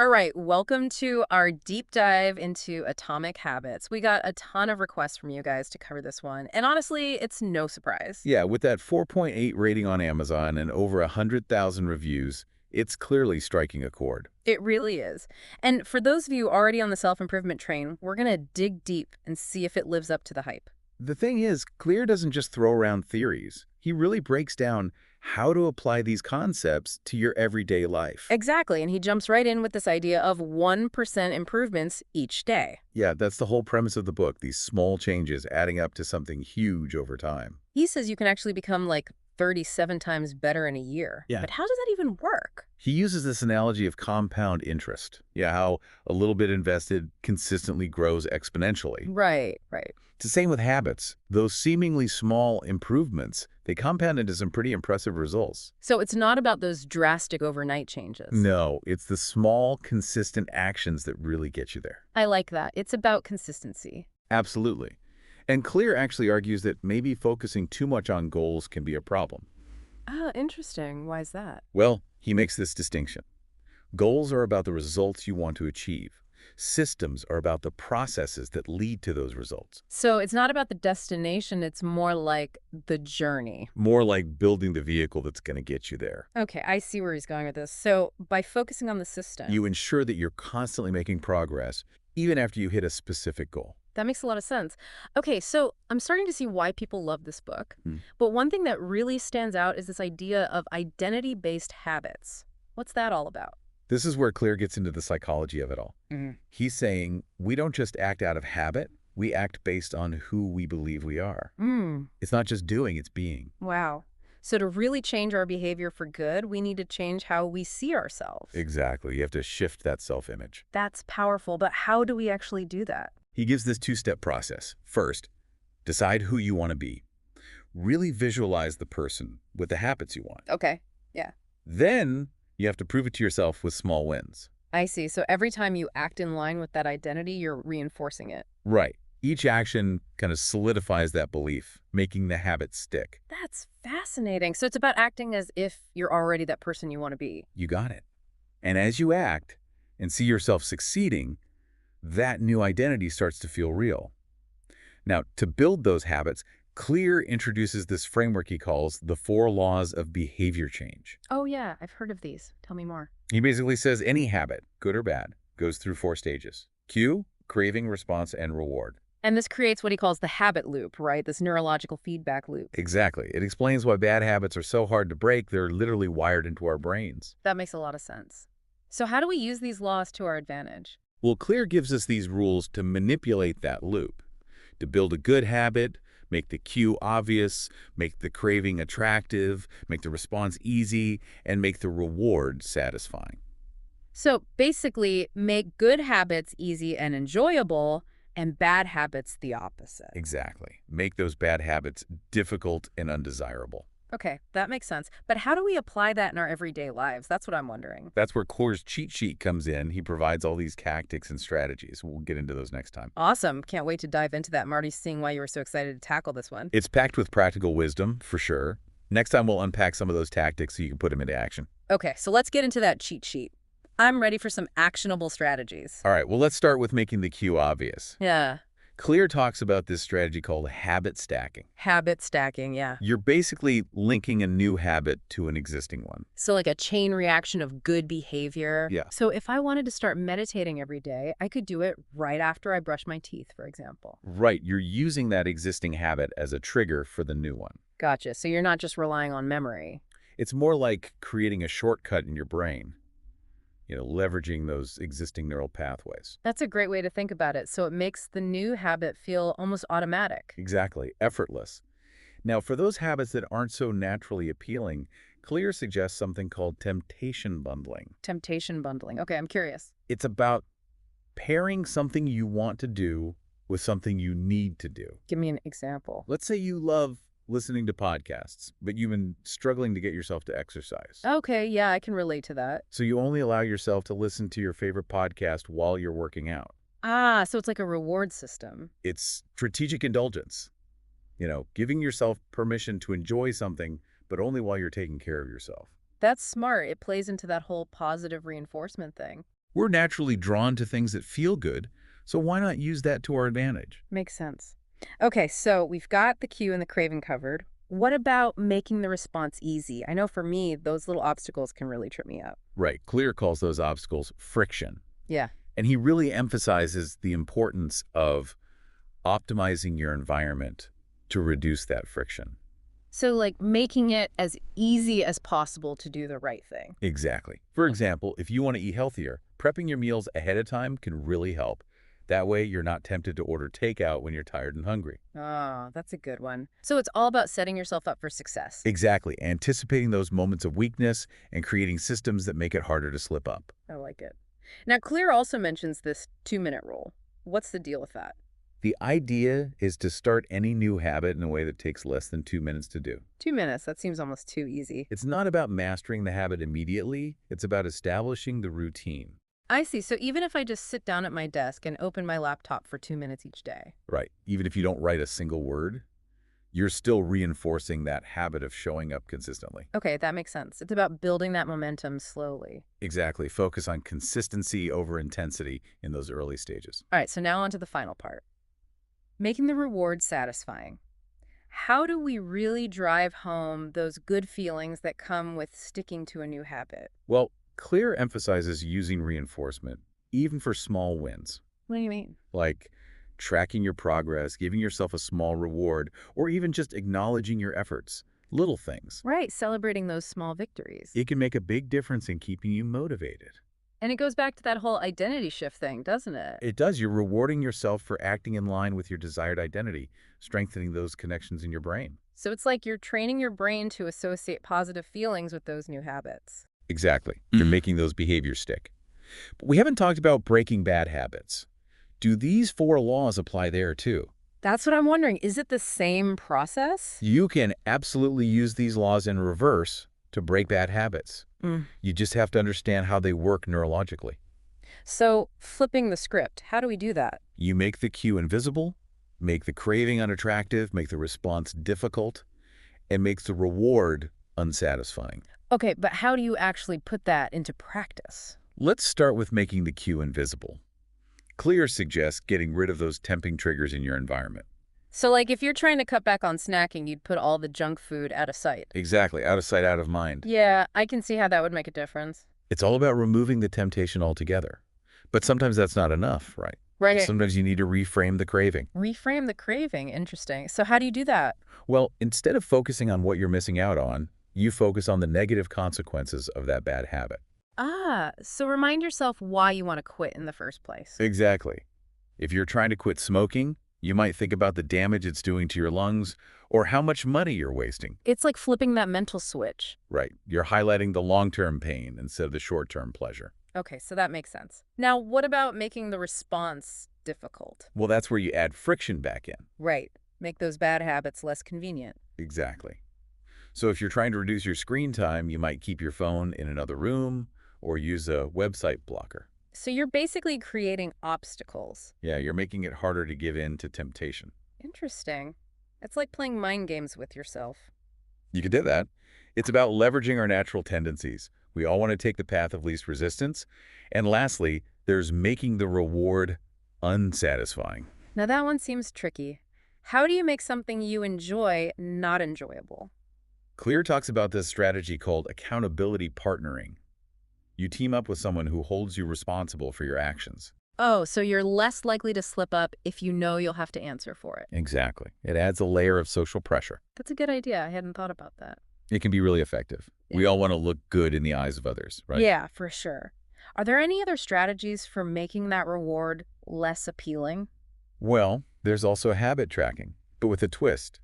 All right, welcome to our deep dive into atomic habits. We got a ton of requests from you guys to cover this one, and honestly, it's no surprise. Yeah, with that 4.8 rating on Amazon and over 100,000 reviews, it's clearly striking a chord. It really is. And for those of you already on the self-improvement train, we're going to dig deep and see if it lives up to the hype. The thing is, Clear doesn't just throw around theories. He really breaks down how to apply these concepts to your everyday life. Exactly, and he jumps right in with this idea of 1% improvements each day. Yeah, that's the whole premise of the book, these small changes adding up to something huge over time. He says you can actually become like 37 times better in a year. Yeah. But how does that even work? He uses this analogy of compound interest. Yeah, how a little bit invested consistently grows exponentially. Right, right. It's the same with habits. Those seemingly small improvements, they compound into some pretty impressive results. So it's not about those drastic overnight changes. No, it's the small, consistent actions that really get you there. I like that. It's about consistency. Absolutely. And Clear actually argues that maybe focusing too much on goals can be a problem. Ah, interesting. Why is that? Well, he makes this distinction. Goals are about the results you want to achieve. Systems are about the processes that lead to those results. So it's not about the destination, it's more like the journey. More like building the vehicle that's going to get you there. Okay, I see where he's going with this. So by focusing on the system, You ensure that you're constantly making progress, even after you hit a specific goal. that makes a lot of sense. Okay, so I'm starting to see why people love this book. Hmm. But one thing that really stands out is this idea of identity-based habits. What's that all about? This is where Clear gets into the psychology of it all. He's saying we don't just act out of habit, we act based on who we believe we are. Mm, It's not just doing, it's being. wow. So to really change our behavior for good, we need to change how we see ourselves. Exactly. You have to shift that self-image. That's powerful, but how do we actually do that? He gives this two-step process. First, decide who you want to be. Really visualize the person with the habits you want. Okay, yeah. Then you have to prove it to yourself with small wins. I see. So every time you act in line with that identity, you're reinforcing it. Right. Each action kind of solidifies that belief, making the habit stick. That's fascinating. So it's about acting as if you're already that person you want to be. You got it. And as you act and see yourself succeeding, that new identity starts to feel real. Now, to build those habits, Clear introduces this framework he calls the 4 laws of behavior change. Oh, yeah, I've heard of these. Tell me more. He basically says any habit, good or bad, goes through 4 stages: cue, craving, response, and reward. And this creates what he calls the habit loop, right? This neurological feedback loop. Exactly. It explains why bad habits are so hard to break. They're literally wired into our brains. That makes a lot of sense. So how do we use these laws to our advantage? Well, Clear gives us these rules to manipulate that loop, to build a good habit, make the cue obvious, make the craving attractive, make the response easy, and make the reward satisfying. So basically, make good habits easy and enjoyable, and bad habits the opposite. Exactly. Make those bad habits difficult and undesirable. Okay, that makes sense. But how do we apply that in our everyday lives? That's what I'm wondering. That's where Clear's cheat sheet comes in. He provides all these tactics and strategies. We'll get into those next time. Awesome. Can't wait to dive into that. I'm already seeing why you were so excited to tackle this one. It's packed with practical wisdom, for sure. Next time we'll unpack some of those tactics so you can put them into action. Okay, so let's get into that cheat sheet. I'm ready for some actionable strategies. All right, well, let's start with making the cue obvious. Yeah, Clear talks about this strategy called habit stacking. habit stacking, yeah. You're basically linking a new habit to an existing one. So like a chain reaction of good behavior. Yeah. So if I wanted to start meditating every day, I could do it right after I brush my teeth, for example. Right, you're using that existing habit as a trigger for the new one. Gotcha. So you're not just relying on memory. It's more like creating a shortcut in your brain, leveraging those existing neural pathways. That's a great way to think about it. So it makes the new habit feel almost automatic. Exactly, effortless. Now, for those habits that aren't so naturally appealing, Clear suggests something called temptation bundling. Temptation bundling. Okay, I'm curious. It's about pairing something you want to do with something you need to do. Give me an example. Let's say you love listening to podcasts, but you've been struggling to get yourself to exercise. Okay, yeah, I can relate to that. So you only allow yourself to listen to your favorite podcast while you're working out. Ah, so it's like a reward system. It's strategic indulgence. Giving yourself permission to enjoy something, but only while you're taking care of yourself. That's smart. It plays into that whole positive reinforcement thing. We're naturally drawn to things that feel good, so why not use that to our advantage? Makes sense. Okay, so we've got the cue and the craving covered. What about making the response easy? I know for me, those little obstacles can really trip me up. Right, Clear calls those obstacles friction. Yeah. And he really emphasizes the importance of optimizing your environment to reduce that friction. So, like, making it as easy as possible to do the right thing. Exactly. For example, if you want to eat healthier, prepping your meals ahead of time can really help. That way, you're not tempted to order takeout when you're tired and hungry. Oh, that's a good one. So it's all about setting yourself up for success. Exactly. Anticipating those moments of weakness and creating systems that make it harder to slip up. I like it. Now, Clear also mentions this 2-minute rule. What's the deal with that? The idea is to start any new habit in a way that takes less than 2 minutes to do. 2 minutes, that seems almost too easy. It's not about mastering the habit immediately. It's about establishing the routine. I see. So even if I just sit down at my desk and open my laptop for 2 minutes each day. Right. Even if you don't write a single word, you're still reinforcing that habit of showing up consistently. Okay, that makes sense. It's about building that momentum slowly. Exactly. Focus on consistency over intensity in those early stages. All right, so now on to the final part. Making the reward satisfying. How do we really drive home those good feelings that come with sticking to a new habit? Well, Clear emphasizes using reinforcement, even for small wins, What do you mean? like tracking your progress, giving yourself a small reward, or even just acknowledging your efforts. Little things. Right, celebrating those small victories. It can make a big difference in keeping you motivated. And it goes back to that whole identity shift thing, doesn't it? It does. You're rewarding yourself for acting in line with your desired identity, strengthening those connections in your brain. So it's like you're training your brain to associate positive feelings with those new habits. Exactly. You're making those behaviors stick. But we haven't talked about breaking bad habits. Do these 4 laws apply there too? That's what I'm wondering. Is it the same process? You can absolutely use these laws in reverse to break bad habits. Mm. You just have to understand how they work neurologically. So flipping the script, how do we do that? You make the cue invisible, make the craving unattractive, make the response difficult, and make the reward unsatisfying. Okay, but how do you actually put that into practice? Let's start with making the cue invisible. Clear suggests getting rid of those tempting triggers in your environment. So like if you're trying to cut back on snacking, you'd put all the junk food out of sight. Exactly, out of sight, out of mind. Yeah, I can see how that would make a difference. It's all about removing the temptation altogether. But sometimes that's not enough, right? Right. Sometimes you need to reframe the craving. Reframe the craving. Interesting. So how do you do that? Well, instead of focusing on what you're missing out on, you focus on the negative consequences of that bad habit. Ah, so remind yourself why you want to quit in the first place. Exactly. If you're trying to quit smoking, you might think about the damage it's doing to your lungs or how much money you're wasting. It's like flipping that mental switch. Right. You're highlighting the long-term pain instead of the short-term pleasure. Okay, so that makes sense. Now, what about making the response difficult? Well, that's where you add friction back in. Right. Make those bad habits less convenient. Exactly. So if you're trying to reduce your screen time, you might keep your phone in another room or use a website blocker. So you're basically creating obstacles. Yeah, you're making it harder to give in to temptation. Interesting. It's like playing mind games with yourself. You could do that. It's about leveraging our natural tendencies. We all want to take the path of least resistance. And lastly, there's making the reward unsatisfying. Now that one seems tricky. How do you make something you enjoy not enjoyable? Clear talks about this strategy called accountability partnering. You team up with someone who holds you responsible for your actions. Oh, so you're less likely to slip up if you know you'll have to answer for it. Exactly. It adds a layer of social pressure. That's a good idea. I hadn't thought about that. It can be really effective. Yeah. We all want to look good in the eyes of others, right? Yeah, for sure. Are there any other strategies for making that reward less appealing? Well, there's also habit tracking, but with a twist.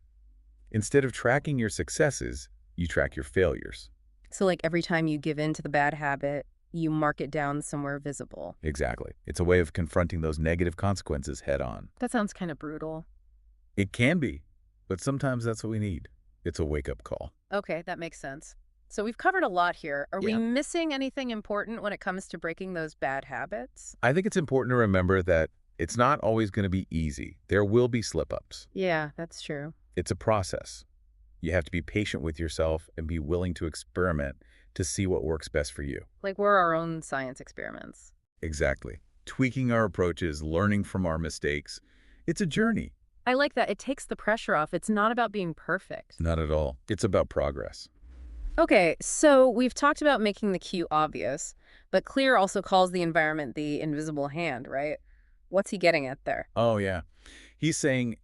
Instead of tracking your successes, you track your failures. So like every time you give in to the bad habit, you mark it down somewhere visible. Exactly. It's a way of confronting those negative consequences head on. That sounds kind of brutal. It can be, but sometimes that's what we need. It's a wake-up call. Okay, that makes sense. So we've covered a lot here. Are we Yeah. missing anything important when it comes to breaking those bad habits? I think it's important to remember that it's not always going to be easy. There will be slip-ups. Yeah, that's true. It's a process. You have to be patient with yourself and be willing to experiment to see what works best for you. Like we're our own science experiments. Exactly. Tweaking our approaches, learning from our mistakes. It's a journey. I like that. It takes the pressure off. It's not about being perfect. Not at all. It's about progress. Okay, so we've talked about making the cue obvious, but Clear also calls the environment the invisible hand, right? What's he getting at there? Oh, yeah. He's saying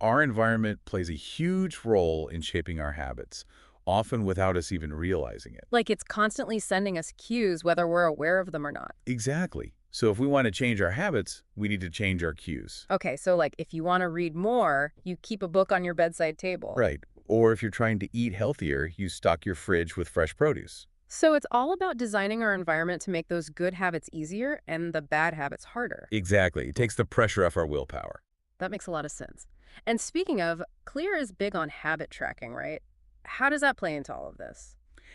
our environment plays a huge role in shaping our habits, often without us even realizing it. Like it's constantly sending us cues whether we're aware of them or not. Exactly. So if we want to change our habits, we need to change our cues. Okay, so like if you want to read more, you keep a book on your bedside table. Right. Or if you're trying to eat healthier, you stock your fridge with fresh produce. So it's all about designing our environment to make those good habits easier and the bad habits harder. Exactly. It takes the pressure off our willpower. That makes a lot of sense. And speaking of, Clear is big on habit tracking, right? How does that play into all of this?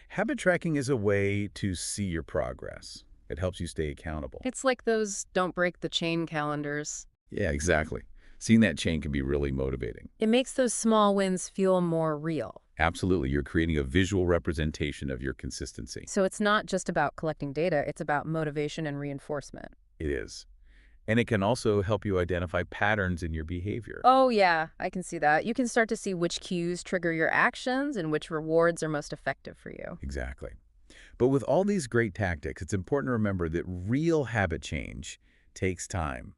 Habit tracking is a way to see your progress. It helps you stay accountable. It's like those don't break the chain calendars. Yeah, exactly. Seeing that chain can be really motivating. It makes those small wins feel more real. Absolutely. You're creating a visual representation of your consistency. So it's not just about collecting data, it's about motivation and reinforcement. It is. And it can also help you identify patterns in your behavior. Oh, yeah, I can see that. You can start to see which cues trigger your actions and which rewards are most effective for you. Exactly. But with all these great tactics, it's important to remember that real habit change takes time.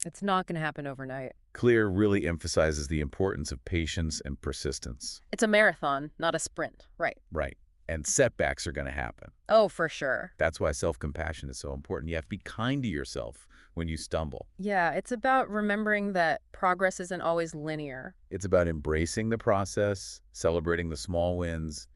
It's not going to happen overnight. Clear really emphasizes the importance of patience and persistence. It's a marathon, not a sprint. Right. Right. And setbacks are going to happen. Oh, for sure. That's why self-compassion is so important. You have to be kind to yourself when you stumble. Yeah, it's about remembering that progress isn't always linear. It's about embracing the process, celebrating the small wins,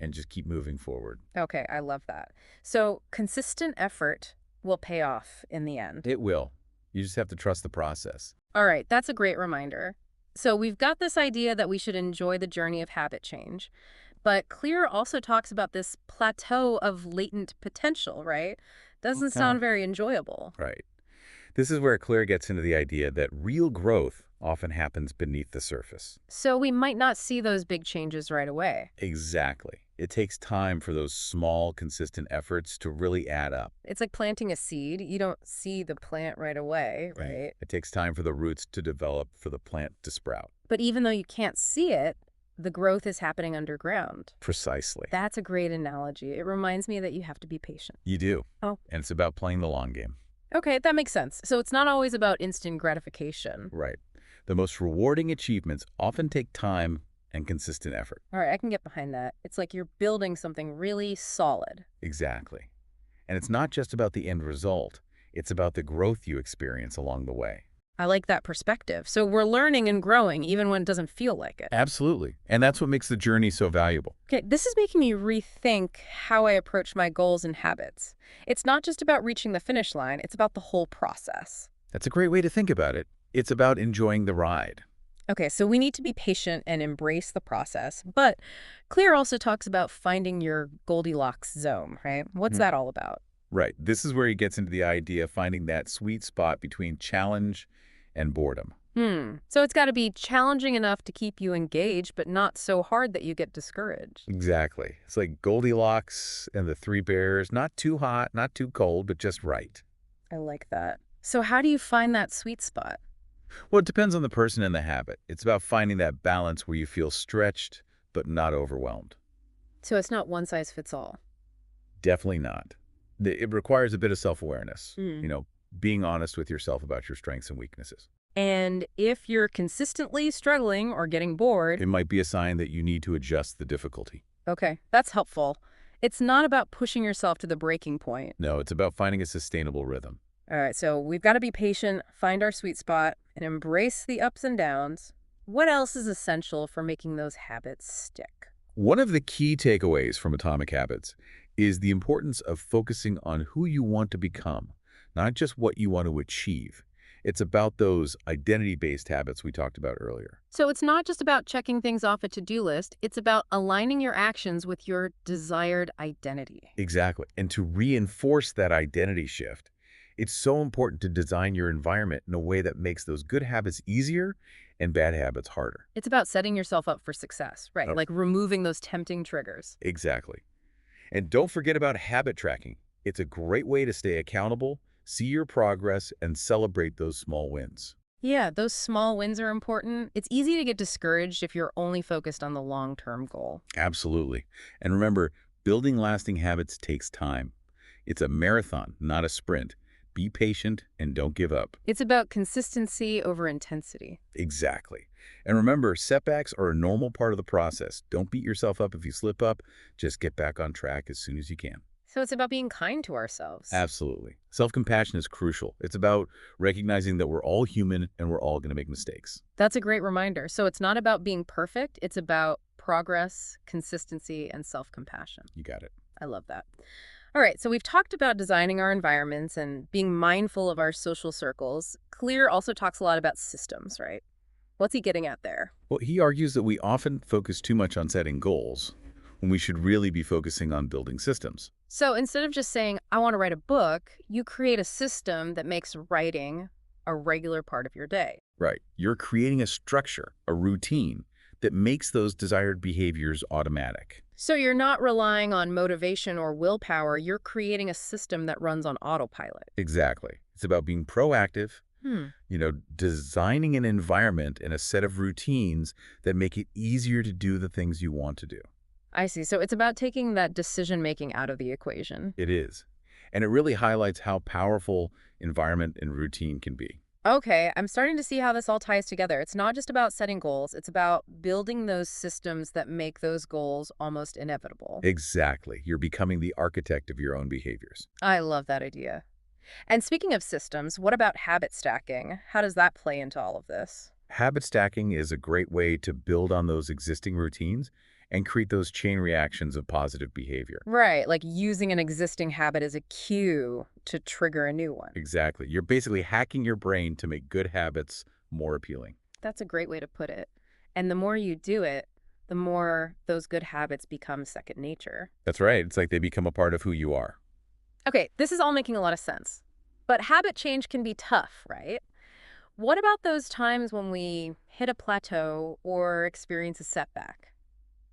and just keep moving forward. Okay, I love that. So consistent effort will pay off in the end. It will. You just have to trust the process. All right, that's a great reminder. So we've got this idea that we should enjoy the journey of habit change. But Clear also talks about this plateau of latent potential, right? Doesn't Okay. sound very enjoyable. Right. This is where Clear gets into the idea that real growth often happens beneath the surface. So we might not see those big changes right away. Exactly. It takes time for those small, consistent efforts to really add up. It's like planting a seed. You don't see the plant right away, right? It takes time for the roots to develop, for the plant to sprout. But even though you can't see it, the growth is happening underground. Precisely. That's a great analogy. It reminds me that you have to be patient. You do. Oh. And it's about playing the long game. Okay, that makes sense. So it's not always about instant gratification. Right. The most rewarding achievements often take time and consistent effort. All right, I can get behind that. It's like you're building something really solid. Exactly. And it's not just about the end result. It's about the growth you experience along the way. I like that perspective. So we're learning and growing even when it doesn't feel like it. Absolutely. And that's what makes the journey so valuable. Okay, this is making me rethink how I approach my goals and habits. It's not just about reaching the finish line, it's about the whole process. That's a great way to think about it. It's about enjoying the ride. Okay, so we need to be patient and embrace the process. But Clear also talks about finding your Goldilocks zone, right? What's that all about? Right. This is where he gets into the idea of finding that sweet spot between challenge and boredom. So it's got to be challenging enough to keep you engaged, but not so hard that you get discouraged. Exactly. It's like Goldilocks and the Three Bears. Not too hot, not too cold, but just right. I like that. So how do you find that sweet spot? Well, it depends on the person and the habit. It's about finding that balance where you feel stretched, but not overwhelmed. So it's not one size fits all. Definitely not. It requires a bit of self-awareness, Mm. being honest with yourself about your strengths and weaknesses. And if you're consistently struggling or getting bored, It might be a sign that you need to adjust the difficulty. okay, that's helpful. It's not about pushing yourself to the breaking point. No, it's about finding a sustainable rhythm. All right, so we've got to be patient, find our sweet spot, and embrace the ups and downs. What else is essential for making those habits stick? One of the key takeaways from Atomic Habits is the importance of focusing on who you want to become, not just what you want to achieve. It's about those identity-based habits we talked about earlier. So it's not just about checking things off a to-do list, it's about aligning your actions with your desired identity. Exactly. And to reinforce that identity shift, it's so important to design your environment in a way that makes those good habits easier and bad habits harder. It's about setting yourself up for success, right? Oh. Like removing those tempting triggers. Exactly. And don't forget about habit tracking. It's a great way to stay accountable, See your progress and celebrate those small wins. Yeah, those small wins are important. It's easy to get discouraged if you're only focused on the long-term goal. Absolutely. And remember, building lasting habits takes time. It's a marathon, not a sprint. Be patient and don't give up. It's about consistency over intensity. Exactly. And remember, setbacks are a normal part of the process. Don't beat yourself up if you slip up. Just get back on track as soon as you can. So it's about being kind to ourselves. Absolutely. Self-compassion is crucial. It's about recognizing that we're all human and we're all going to make mistakes. That's a great reminder. So it's not about being perfect. It's about progress, consistency, and self-compassion. You got it. I love that. All right, so we've talked about designing our environments and being mindful of our social circles. Clear also talks a lot about systems, right? What's he getting at there? Well, he argues that we often focus too much on setting goals when we should really be focusing on building systems. So instead of just saying, I want to write a book, you create a system that makes writing a regular part of your day. Right. You're creating a structure, a routine that makes those desired behaviors automatic. So you're not relying on motivation or willpower, you're creating a system that runs on autopilot. Exactly. It's about being proactive, Hmm. designing an environment and a set of routines that make it easier to do the things you want to do. I see. So it's about taking that decision making out of the equation. It is. And it really highlights how powerful environment and routine can be. Okay, I'm starting to see how this all ties together. It's not just about setting goals, it's about building those systems that make those goals almost inevitable. Exactly. You're becoming the architect of your own behaviors. I love that idea. And speaking of systems, what about habit stacking? How does that play into all of this? Habit stacking is a great way to build on those existing routines and create those chain reactions of positive behavior. Right, like using an existing habit as a cue to trigger a new one. Exactly. You're basically hacking your brain to make good habits more appealing. That's a great way to put it. And the more you do it, the more those good habits become second nature. That's right. It's like they become a part of who you are. Okay, this is all making a lot of sense. But habit change can be tough, right? What about those times when we hit a plateau or experience a setback?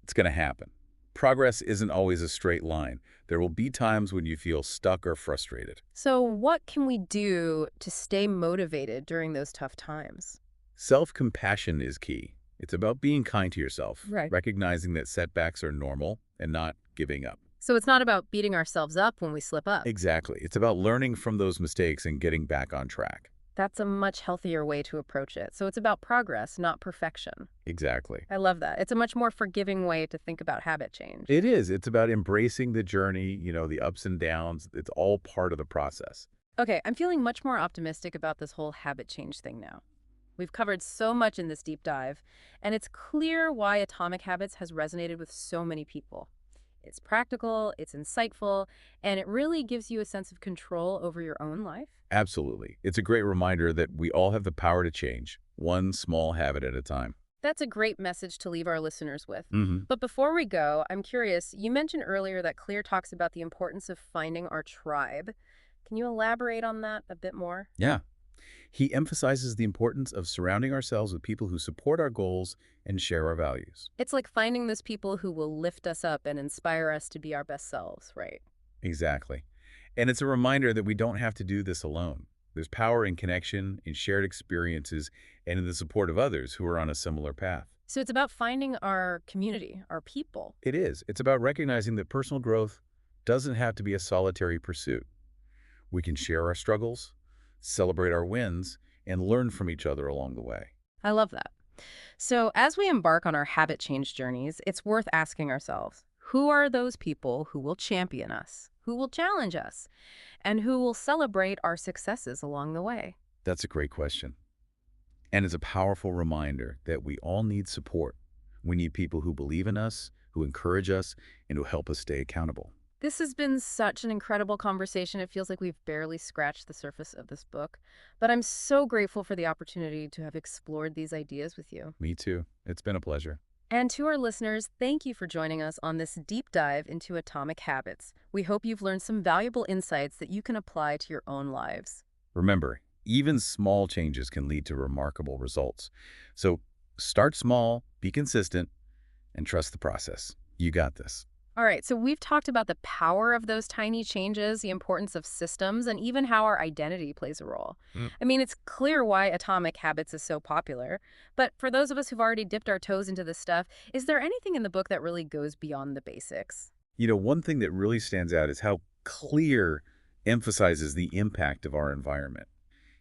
It's going to happen. Progress isn't always a straight line. There will be times when you feel stuck or frustrated. So, what can we do to stay motivated during those tough times? Self-compassion is key. It's about being kind to yourself, Right. recognizing that setbacks are normal and not giving up. So, it's not about beating ourselves up when we slip up. Exactly. It's about learning from those mistakes and getting back on track. That's a much healthier way to approach it. So, it's about progress, not perfection. Exactly. I love that. It's a much more forgiving way to think about habit change. It is. It's about embracing the journey, the ups and downs. It's all part of the process. Okay, I'm feeling much more optimistic about this whole habit change thing now. We've covered so much in this deep dive, and it's clear why Atomic Habits has resonated with so many people. It's practical, it's insightful, and it really gives you a sense of control over your own life. Absolutely. It's a great reminder that we all have the power to change, one small habit at a time. That's a great message to leave our listeners with. Hmm. But before we go, I'm curious, you mentioned earlier that Clear talks about the importance of finding our tribe. Can you elaborate on that a bit more? Yeah. He emphasizes the importance of surrounding ourselves with people who support our goals and share our values. It's like finding those people who will lift us up and inspire us to be our best selves, right? Exactly. And it's a reminder that we don't have to do this alone. There's power in connection, in shared experiences, and in the support of others who are on a similar path. So it's about finding our community, our people. It is. It's about recognizing that personal growth doesn't have to be a solitary pursuit. We can share our struggles, celebrate our wins, and learn from each other along the way. I love that. So as we embark on our habit change journeys, it's worth asking ourselves, who are those people who will champion us, who will challenge us, and who will celebrate our successes along the way? That's a great question. And it's a powerful reminder that we all need support. We need people who believe in us, who encourage us, and who help us stay accountable. This has been such an incredible conversation. It feels like we've barely scratched the surface of this book, but I'm so grateful for the opportunity to have explored these ideas with you. Me too. It's been a pleasure. And to our listeners, thank you for joining us on this deep dive into Atomic Habits. We hope you've learned some valuable insights that you can apply to your own lives. Remember, even small changes can lead to remarkable results. So start small, be consistent, and trust the process. You got this. All right, so we've talked about the power of those tiny changes, the importance of systems, and even how our identity plays a role. Mm. I mean, it's clear why Atomic Habits is so popular. But for those of us who've already dipped our toes into this stuff, is there anything in the book that really goes beyond the basics? One thing that really stands out is how Clear emphasizes the impact of our environment.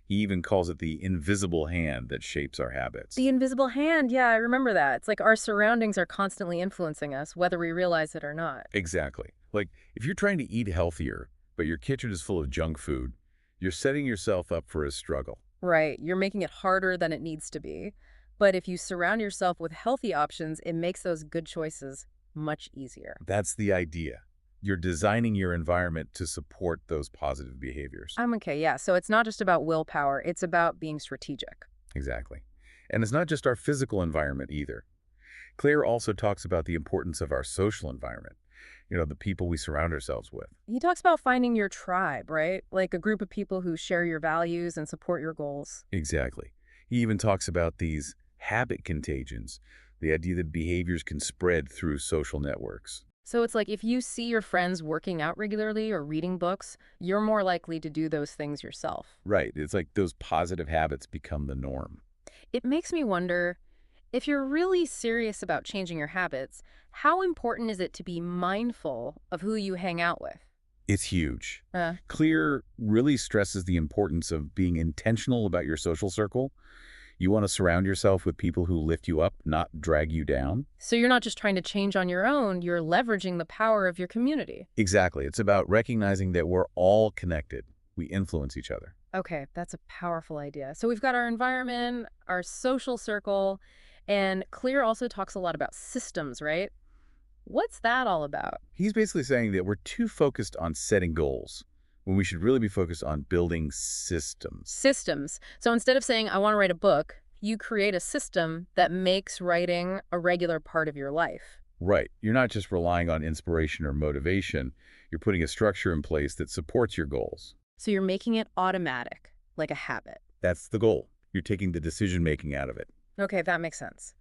He even calls it the invisible hand that shapes our habits. The invisible hand, yeah, I remember that. It's like our surroundings are constantly influencing us, whether we realize it or not. Exactly. Like, if you're trying to eat healthier, but your kitchen is full of junk food, you're setting yourself up for a struggle. Right, you're making it harder than it needs to be. But if you surround yourself with healthy options, it makes those good choices much easier. That's the idea. You're designing your environment to support those positive behaviors. I'm okay, yeah. So it's not just about willpower, it's about being strategic. Exactly. And it's not just our physical environment either. Claire also talks about the importance of our social environment, the people we surround ourselves with. He talks about finding your tribe, right? Like a group of people who share your values and support your goals. Exactly. He even talks about these habit contagions, the idea that behaviors can spread through social networks. So it's like if you see your friends working out regularly or reading books, you're more likely to do those things yourself. Right. It's like those positive habits become the norm. It makes me wonder, if you're really serious about changing your habits, how important is it to be mindful of who you hang out with? It's huge. Uh, Clear really stresses the importance of being intentional about your social circle. You want to surround yourself with people who lift you up, not drag you down. so you're not just trying to change on your own, you're leveraging the power of your community. Exactly. It's about recognizing that we're all connected. We influence each other. Okay, that's a powerful idea. So we've got our environment, our social circle, and Clear also talks a lot about systems, right? What's that all about? He's basically saying that we're too focused on setting goals when we should really be focused on building systems. Systems. So instead of saying, I want to write a book, you create a system that makes writing a regular part of your life. Right. You're not just relying on inspiration or motivation. You're putting a structure in place that supports your goals. So you're making it automatic, like a habit. That's the goal. You're taking the decision-making out of it. Okay, that makes sense.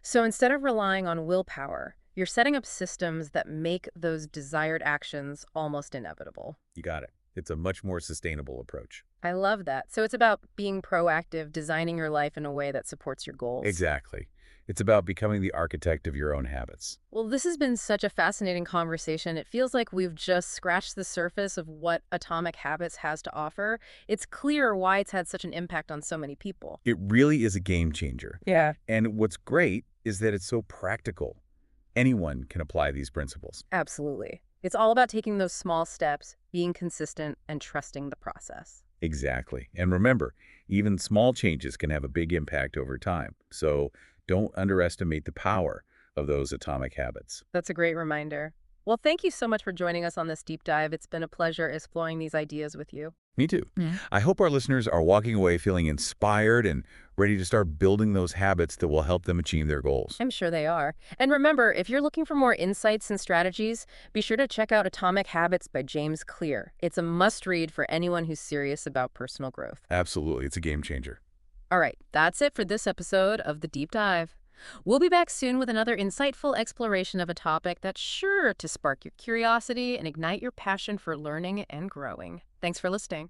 So instead of relying on willpower, you're setting up systems that make those desired actions almost inevitable. You got it. It's a much more sustainable approach. I love that. So it's about being proactive, designing your life in a way that supports your goals. Exactly. It's about becoming the architect of your own habits. Well, this has been such a fascinating conversation. It feels like we've just scratched the surface of what Atomic Habits has to offer. It's clear why it's had such an impact on so many people. It really is a game changer. Yeah. And what's great is that it's so practical. Anyone can apply these principles. Absolutely. It's all about taking those small steps, being consistent, and trusting the process. Exactly. And remember, even small changes can have a big impact over time. So don't underestimate the power of those atomic habits. That's a great reminder. Well, thank you so much for joining us on this deep dive. It's been a pleasure exploring these ideas with you. Me too. Yeah. I hope our listeners are walking away feeling inspired and ready to start building those habits that will help them achieve their goals. I'm sure they are. And remember, if you're looking for more insights and strategies, be sure to check out Atomic Habits by James Clear. It's a must-read for anyone who's serious about personal growth. Absolutely. It's a game changer. All right, that's it for this episode of The Deep Dive. We'll be back soon with another insightful exploration of a topic that's sure to spark your curiosity and ignite your passion for learning and growing. Thanks for listening.